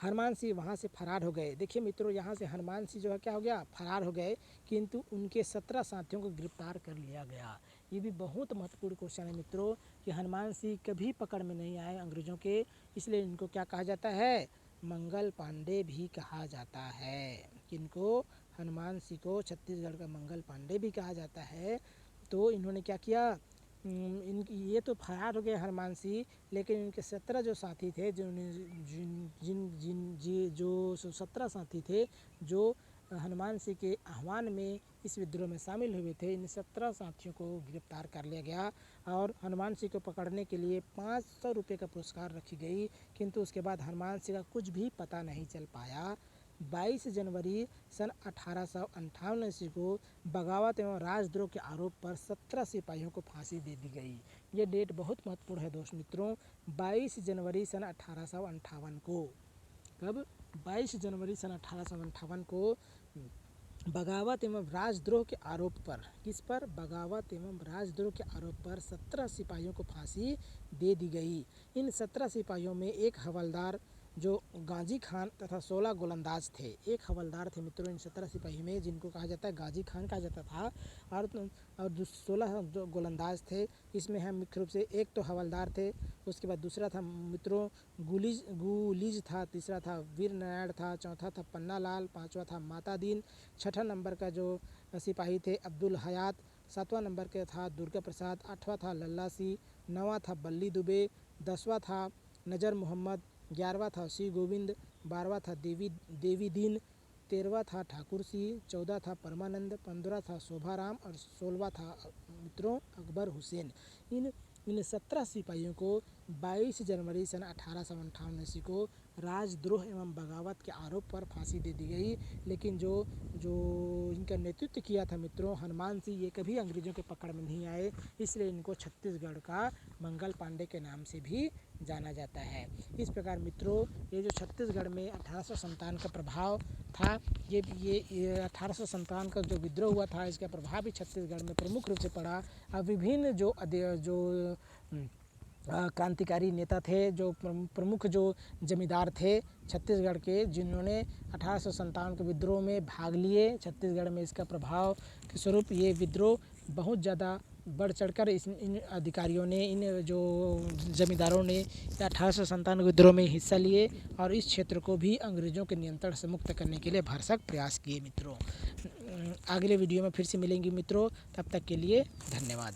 S1: हनुमान सिंह वहाँ से फरार हो गए। देखिए मित्रों यहाँ से हनुमान सिंह जो है क्या हो गया, फरार हो गए, किंतु उनके 17 साथियों को गिरफ्तार कर लिया गया। ये भी बहुत महत्वपूर्ण क्वेश्चन है मित्रों कि हनुमान सिंह कभी पकड़ में नहीं आए अंग्रेज़ों के, इसलिए इनको क्या कहा जाता है, मंगल पांडे भी कहा जाता है। किनको, हनुमान सिंह को छत्तीसगढ़ का मंगल पांडे भी कहा जाता है। तो इन्होंने क्या किया, ये तो फरार हो गए हनुमान सिंह, लेकिन इनके 17 जो साथी थे जो 17 साथी थे जो हनुमान सिंह के आह्वान में इस विद्रोह में शामिल हुए थे, इन 17 साथियों को गिरफ्तार कर लिया गया और हनुमान सिंह को पकड़ने के लिए 500 रुपये का पुरस्कार रखी गई, किंतु उसके बाद हनुमान सिंह का कुछ भी पता नहीं चल पाया। 22 जनवरी सन 1858 ईस्वी को बगावत एवं राजद्रोह के आरोप पर 17 सिपाहियों को फांसी दे दी गई। ये डेट बहुत महत्वपूर्ण है दोस्त मित्रों, 22 जनवरी सन 1858 को। कब? 22 जनवरी सन 1858 को बगावत एवं राजद्रोह के आरोप पर, किस पर? बगावत एवं राजद्रोह के आरोप पर 17 सिपाहियों को फांसी दे दी गई। इन 17 सिपाहियों में एक हवलदार जो गाजी खान तथा 16 गोलंदाज थे। एक हवलदार थे मित्रों इन 17 सिपाही में, जिनको कहा जाता है गाजी खान कहा जाता था, और 16 जो गोलंदाज थे। इसमें हम मुख्य रूप से एक तो हवलदार थे, उसके बाद दूसरा था मित्रों गुलीज था, तीसरा था वीर नारायण था, चौथा था पन्ना लाल, पाँचवा था माता दीन, छठा नंबर का जो सिपाही थे अब्दुल हयात, सातवां नंबर का था दुर्गा प्रसाद, आठवां था लल्ला सिंह, नौवां था बल्ली दुबे, 10वां था नजर मोहम्मद, 11वां था श्री गोविंद, 12वां था देवी दीन, 13वां था ठाकुर सिंह, 14 था परमानंद, 15 था शोभाराम और 16वां था मित्रों अकबर हुसैन। इन 17 सिपाहियों को 22 जनवरी सन 1858 ईस्वी को राजद्रोह एवं बगावत के आरोप पर फांसी दे दी गई। लेकिन जो इनका नेतृत्व किया था मित्रों हनुमान सिंह, ये कभी अंग्रेजों के पकड़ में नहीं आए, इसलिए इनको छत्तीसगढ़ का मंगल पांडे के नाम से भी जाना जाता है। इस प्रकार मित्रों ये जो छत्तीसगढ़ में 1857 का प्रभाव था, ये 1857 का जो विद्रोह हुआ था, इसका प्रभाव भी छत्तीसगढ़ में प्रमुख रूप से पड़ा। अब विभिन्न जो क्रांतिकारी नेता थे, जो प्रमुख जो जमींदार थे छत्तीसगढ़ के, जिन्होंने 1857 के विद्रोह में भाग लिए, छत्तीसगढ़ में इसका प्रभाव के स्वरूप ये विद्रोह बहुत ज़्यादा बढ़ चढ़कर इन अधिकारियों ने, इन जो जमींदारों ने 1857 विद्रोह में हिस्सा लिए और इस क्षेत्र को भी अंग्रेजों के नियंत्रण से मुक्त करने के लिए भरसक प्रयास किए मित्रों। अगले वीडियो में फिर से मिलेंगे मित्रों, तब तक के लिए धन्यवाद।